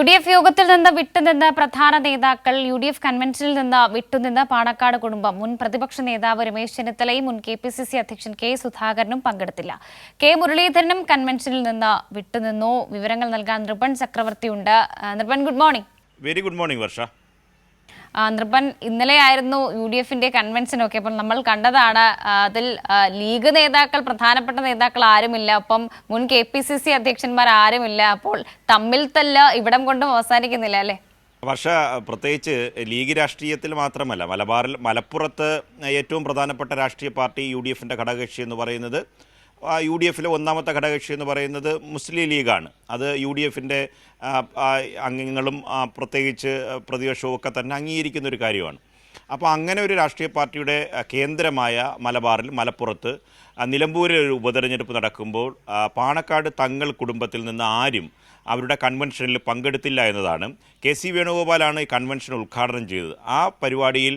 UDF യോഗത്തിൽ നിന്ന് വിട്ടുനിന്ന പ്രധാന നേതാക്കൾ UDF കൺവെൻഷനിൽ നിന്ന് വിട്ടുനിന്ന പാണക്കാട് കുടുംബം മുൻ പ്രതിപക്ഷ നേതാവ് രമേശ് ചെന്നിത്തലയും മുൻ KPCC അധ്യക്ഷൻ കെ സുധാകരനും പങ്കെടുത്തില്ല. കെ മുരളീധരനും കൺവെൻഷനിൽ നിന്ന് വിട്ടുനിന്നു. വിവരങ്ങൾ നൽകാൻ നൃപൻ ചക്രവർത്തിയുണ്ട്. Nripan, good morning. Very good morning Varsha. Nripan, ഇന്നലെയായിരുന്നു UDFന്റെ കൺവെൻഷനൊക്കെ. അപ്പം നമ്മൾ കണ്ടതാണ്, അതിൽ ലീഗ് നേതാക്കൾ, പ്രധാനപ്പെട്ട നേതാക്കൾ ആരുമില്ല, ഒപ്പം മുൻ KPCC അധ്യക്ഷന്മാർ ആരുമില്ല. അപ്പോൾ തമ്മിൽ തല്ല് ഇവിടം കൊണ്ടും അവസാനിക്കുന്നില്ല അല്ലേ? വർഷ, പ്രത്യേകിച്ച് ലീഗ് രാഷ്ട്രീയത്തിൽ മാത്രമല്ല, മലപ്പുറത്ത് ഏറ്റവും പ്രധാനപ്പെട്ട രാഷ്ട്രീയ പാർട്ടി UDFന്റെ ഘടകകക്ഷി എന്ന് പറയുന്നത്, UDFിലെ ഒന്നാമത്തെ ഘടകകക്ഷി എന്ന് പറയുന്നത് മുസ്ലിം ലീഗാണ്. അത് UDFന്റെ അംഗങ്ങളും പ്രത്യേകിച്ച് പ്രതിപക്ഷവും ഒക്കെ തന്നെ അംഗീകരിക്കുന്ന ഒരു കാര്യമാണ്. അപ്പോൾ അങ്ങനെ ഒരു രാഷ്ട്രീയ പാർട്ടിയുടെ കേന്ദ്രമായ മലപ്പുറത്ത് നിലമ്പൂരിൽ ഒരു ഉപതെരഞ്ഞെടുപ്പ് നടക്കുമ്പോൾ പാണക്കാട് തങ്ങൾ കുടുംബത്തിൽ നിന്ന് ആരും അവരുടെ കൺവെൻഷനിൽ പങ്കെടുത്തില്ല എന്നതാണ്. KC വേണുഗോപാലാണ് ഈ കൺവെൻഷൻ ഉദ്ഘാടനം ചെയ്തത്. ആ പരിപാടിയിൽ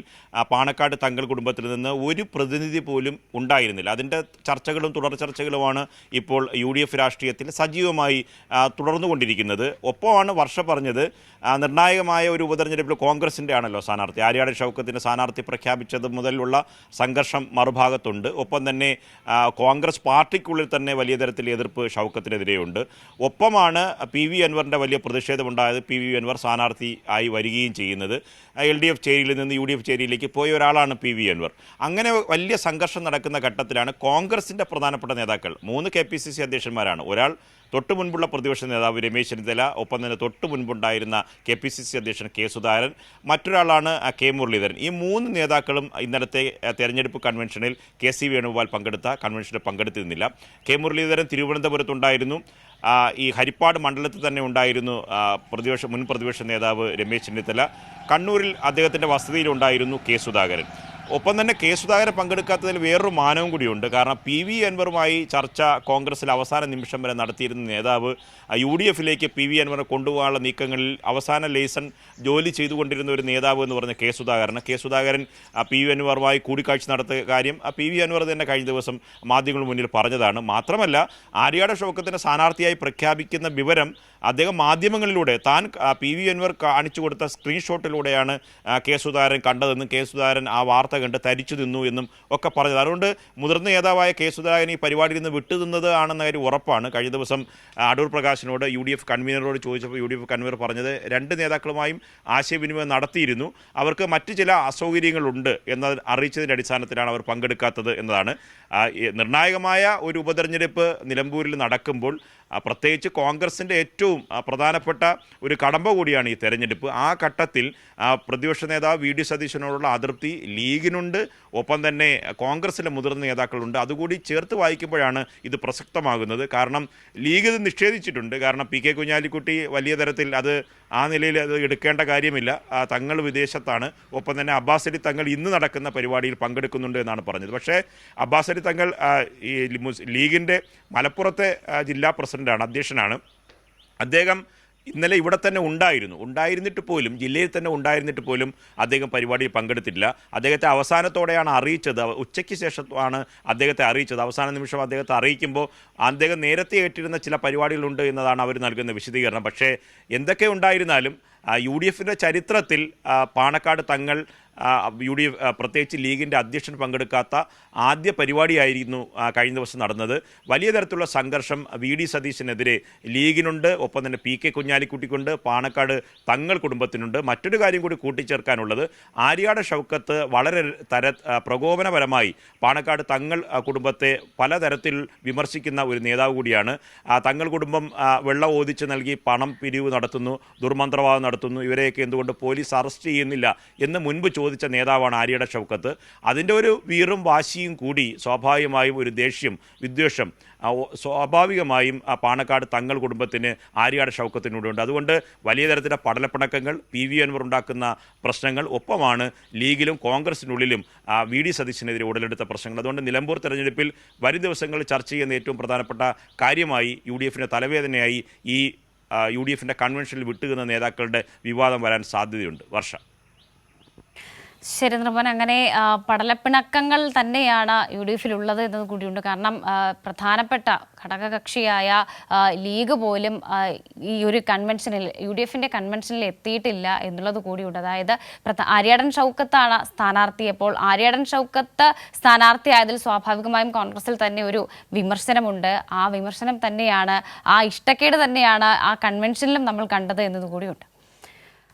പാണക്കാട് തങ്ങൾ കുടുംബത്തിൽ നിന്ന് ഒരു പ്രതിനിധി പോലും ഉണ്ടായിരുന്നില്ല. അതിൻ്റെ ചർച്ചകളും തുടർ ചർച്ചകളുമാണ് ഇപ്പോൾ UDF രാഷ്ട്രീയത്തിൽ സജീവമായി തുടർന്നുകൊണ്ടിരിക്കുന്നത്. ഒപ്പമാണ് വർഷ പറഞ്ഞത്, നിർണായകമായ ഒരു ഉപതെരഞ്ഞെടുപ്പിൽ കോൺഗ്രസിൻ്റെ ആണല്ലോ സ്ഥാനാർത്ഥി. ആര്യാട് ഷൗക്കത്തിൻ്റെ സ്ഥാനാർത്ഥി പ്രഖ്യാപിച്ചത് മുതലുള്ള സംഘർഷം മറുഭാഗത്തുണ്ട്. ഒപ്പം തന്നെ കോൺഗ്രസ് പാർട്ടിക്കുള്ളിൽ തന്നെ വലിയ തരത്തിൽ എതിർപ്പ് ഷൗക്കത്തിനെതിരെയുണ്ട്. ഒപ്പമാണ് PV അൻവറിൻ്റെ വലിയ പ്രതിഷേധമുണ്ടായത്. PV അൻവർ സ്ഥാനാർത്ഥി ആയി വരികയും ചെയ്യുന്നത്. LDF ചേരിയിൽ നിന്ന് UDF ചേരിയിലേക്ക് പോയ ഒരാളാണ് PV അൻവർ. അങ്ങനെ വലിയ സംഘർഷം നടക്കുന്ന ഘട്ടത്തിലാണ് കോൺഗ്രസിൻ്റെ പ്രധാനപ്പെട്ട നേതാക്കൾ, 3 KPCC അധ്യക്ഷന്മാരാണ്. ഒരാൾ തൊട്ടു മുൻപുള്ള പ്രതിപക്ഷ നേതാവ് രമേശ് ചെന്നിത്തല, ഒപ്പം തന്നെ തൊട്ടു മുൻപുണ്ടായിരുന്ന KPCC അധ്യക്ഷൻ കെ സുധാകരൻ, മറ്റൊരാളാണ് കെ മുരളീധരൻ. ഈ 3 നേതാക്കളും ഇന്നലത്തെ തെരഞ്ഞെടുപ്പ് കൺവെൻഷനിൽ KC വേണുഗോപാൽ പങ്കെടുത്ത കൺവെൻഷനിൽ പങ്കെടുത്തിരുന്നില്ല. കെ മുരളീധരൻ തിരുവനന്തപുരത്തുണ്ടായിരുന്നു. ഈ ഹരിപ്പാട് മണ്ഡലത്തിൽ തന്നെ ഉണ്ടായിരുന്നു മുൻ പ്രതിപക്ഷ നേതാവ് രമേശ് ചെന്നിത്തല. കണ്ണൂരിൽ അദ്ദേഹത്തിൻ്റെ വസതിയിലുണ്ടായിരുന്നു കെ സുധാകരൻ. ഒപ്പം തന്നെ കെ സുധാകരൻ പങ്കെടുക്കാത്തതിൽ വേറൊരു മാനവും കൂടിയുണ്ട്. കാരണം PV അൻവറുമായി ചർച്ച കോൺഗ്രസിൽ അവസാന നിമിഷം വരെ നടത്തിയിരുന്ന നേതാവ് UDFിലേക്ക് PV അൻവറിനെ കൊണ്ടുപോകാനുള്ള നീക്കങ്ങളിൽ അവസാന ലേസൺ ജോലി ചെയ്തുകൊണ്ടിരുന്ന ഒരു നേതാവ് എന്ന് പറഞ്ഞ കെ സുധാകരൻ PV അൻവറുമായി കൂടിക്കാഴ്ച നടത്തിയ കാര്യം PV അൻവർ തന്നെ കഴിഞ്ഞ ദിവസം മാധ്യമങ്ങൾക്ക് മുന്നിൽ പറഞ്ഞതാണ്. മാത്രമല്ല, ആര്യാട് ഷൗക്കത്തിൻ്റെ സ്ഥാനാർത്ഥിയായി പ്രഖ്യാപിക്കുന്ന വിവരം അദ്ദേഹം മാധ്യമങ്ങളിലൂടെ താൻ PV അൻവർ കാണിച്ചു കൊടുത്ത സ്ക്രീൻഷോട്ടിലൂടെയാണ് കെ സുധാകരൻ കണ്ടതെന്നും കെ സുധാകരൻ ആ വാർത്ത കണ്ട് തരിച്ചു നിന്നു എന്നും ഒക്കെ പറഞ്ഞത്. അതുകൊണ്ട് മുതിർന്ന നേതാവായ കെ സുധാകരൻ ഈ പരിപാടിയിൽ നിന്ന് വിട്ടുനിന്നത് ആണെന്ന കാര്യം ഉറപ്പാണ്. കഴിഞ്ഞ ദിവസം അടൂർ പ്രകാശിനോട് UDF കൺവീനറോട് ചോദിച്ചപ്പോൾ UDF കൺവീനർ പറഞ്ഞത് 2 നേതാക്കളുമായും ആശയവിനിമയം നടത്തിയിരുന്നു, അവർക്ക് മറ്റ് ചില അസൗകര്യങ്ങളുണ്ട് എന്നത് അറിയിച്ചതിൻ്റെ അടിസ്ഥാനത്തിലാണ് അവർ പങ്കെടുക്കാത്തത് എന്നതാണ്. നിർണായകമായ ഒരു ഉപതെരഞ്ഞെടുപ്പ് നിലമ്പൂരിൽ നടക്കുമ്പോൾ പ്രത്യേകിച്ച് കോൺഗ്രസിൻ്റെ ഏറ്റവും പ്രധാനപ്പെട്ട ഒരു കടമ്പ കൂടിയാണ് ഈ തെരഞ്ഞെടുപ്പ്. ആ ഘട്ടത്തിൽ പ്രതിപക്ഷ നേതാവ് VD സതീശനോടുള്ള അതൃപ്തി ലീഗിനുണ്ട്, ഒപ്പം തന്നെ കോൺഗ്രസിലെ മുതിർന്ന നേതാക്കളുണ്ട്. അതുകൂടി ചേർത്ത് വായിക്കുമ്പോഴാണ് ഇത് പ്രസക്തമാകുന്നത്. കാരണം ലീഗ് ഇത് നിഷേധിച്ചിട്ടുണ്ട്. കാരണം PK കുഞ്ഞാലിക്കുട്ടി വലിയ തരത്തിൽ ആ നിലയിൽ അത് എടുക്കേണ്ട കാര്യമില്ല, തങ്ങൾ വിദേശത്താണ്. ഒപ്പം തന്നെ അബ്ബാസ് അലി തങ്ങൾ ഇന്ന് നടക്കുന്ന പരിപാടിയിൽ പങ്കെടുക്കുന്നുണ്ട് എന്നാണ് പറഞ്ഞത്. പക്ഷേ അബ്ബാസ് അലി തങ്ങൾ ഈ ലീഗിൻ്റെ മലപ്പുറത്തെ ജില്ലാ പ്രസിഡൻ്റാണ്, അധ്യക്ഷനാണ്. അദ്ദേഹം ഇന്നലെ ഇവിടെ തന്നെ ഉണ്ടായിരുന്നിട്ട് പോലും, ജില്ലയിൽ തന്നെ ഉണ്ടായിരുന്നിട്ട് പോലും അദ്ദേഹം പരിപാടിയിൽ പങ്കെടുത്തിട്ടില്ല. അദ്ദേഹത്തെ അവസാനത്തോടെയാണ് അറിയിച്ചത്, ഉച്ചയ്ക്ക് ശേഷമാണ് അദ്ദേഹത്തെ അറിയിച്ചത്. അവസാന നിമിഷം അദ്ദേഹത്തെ അറിയിക്കുമ്പോൾ അദ്ദേഹം നേരത്തെ ഏറ്റിരുന്ന ചില പരിപാടികളുണ്ട് എന്നതാണ് അവർ നൽകുന്ന വിശദീകരണം. പക്ഷേ എന്തൊക്കെ ഉണ്ടായിരുന്നാലും UDFിൻ്റെ ചരിത്രത്തിൽ പാണക്കാട് തങ്ങൾ UDF പ്രത്യേകിച്ച് ലീഗിൻ്റെ അധ്യക്ഷൻ പങ്കെടുക്കാത്ത ആദ്യ പരിപാടിയായിരുന്നു കഴിഞ്ഞ ദിവസം നടന്നത്. വലിയ തരത്തിലുള്ള സംഘർഷം VD സതീശനെതിരെ ലീഗിനുണ്ട്, ഒപ്പം തന്നെ PK കുഞ്ഞാലിക്കുട്ടിക്കുണ്ട്, പാണക്കാട് തങ്ങൾ കുടുംബത്തിനുണ്ട്. മറ്റൊരു കാര്യം കൂടി കൂട്ടിച്ചേർക്കാനുള്ളത്, ആര്യാട് ഷൗക്കത്ത് വളരെ പ്രകോപനപരമായി പാണക്കാട് തങ്ങൾ കുടുംബത്തെ പലതരത്തിൽ വിമർശിക്കുന്ന ഒരു നേതാവ് കൂടിയാണ്. തങ്ങൾ കുടുംബം വെള്ളം ഓദിച്ച് നൽകി പണം പിരിവ് നടത്തുന്നു, ദുർമന്ത്രവാദം നടത്തുന്നു, ഇവരെയൊക്കെ എന്തുകൊണ്ട് പോലീസ് അറസ്റ്റ് ചെയ്യുന്നില്ല എന്ന് മുൻപ് ചോദിച്ച നേതാവാണ് ആര്യാട് ഷൗക്കത്ത്. അതിൻ്റെ ഒരു വീറും വാശിയും കൂടി സ്വാഭാവികമായും ഒരു ദേഷ്യം, വിദ്വേഷം സ്വാഭാവികമായും പാണക്കാട് തങ്ങൾ കുടുംബത്തിന് ആര്യാട് ഷൗക്കത്തിനോടുണ്ട്. അതുകൊണ്ട് വലിയ തരത്തിലുള്ള പടലപ്പിണക്കങ്ങൾ, PV അൻവർ ഉണ്ടാക്കുന്ന പ്രശ്നങ്ങൾ, ഒപ്പമാണ് ലീഗിലും കോൺഗ്രസിനുള്ളിലും VD സതീശനെതിരെ ഉടലെടുത്ത പ്രശ്നങ്ങൾ. അതുകൊണ്ട് നിലമ്പൂർ തെരഞ്ഞെടുപ്പിൽ വരും ദിവസങ്ങളിൽ ചർച്ച ചെയ്യുന്ന ഏറ്റവും പ്രധാനപ്പെട്ട കാര്യമായി UDFിൻ്റെ തലവേദനയായി ഈ UDFിൻ്റെ കൺവെൻഷനിൽ വിട്ടുകിന്ന നേതാക്കളുടെ വിവാദം വരാൻ സാധ്യതയുണ്ട്. വർഷ. ശരി നിർമ്മൻ, അങ്ങനെ പടലപ്പിണക്കങ്ങൾ തന്നെയാണ് UDF-ൽ ഉള്ളത് എന്നത് കൂടിയുണ്ട്. കാരണം പ്രധാനപ്പെട്ട ഘടകകക്ഷിയായ ലീഗ് പോലും ഈ ഒരു കൺവെൻഷനിൽ UDF-ന്റെ കൺവെൻഷനിൽ എത്തിയിട്ടില്ല എന്നുള്ളത് കൂടിയുണ്ട്. അതായത് ആര്യാടൻ ഷൗക്കത്താണ് സ്ഥാനാർത്ഥി. അപ്പോൾ ആര്യാടൻ ഷൗക്കത്ത് സ്ഥാനാർത്ഥിയായതിൽ സ്വാഭാവികമായും കോൺഗ്രസിൽ തന്നെ ഒരു വിമർശനമുണ്ട്. ആ വിമർശനം തന്നെയാണ്, ആ ഇഷ്ടക്കേട് തന്നെയാണ് ആ കൺവെൻഷനിലും നമ്മൾ കണ്ടത് എന്നത് കൂടിയുണ്ട്.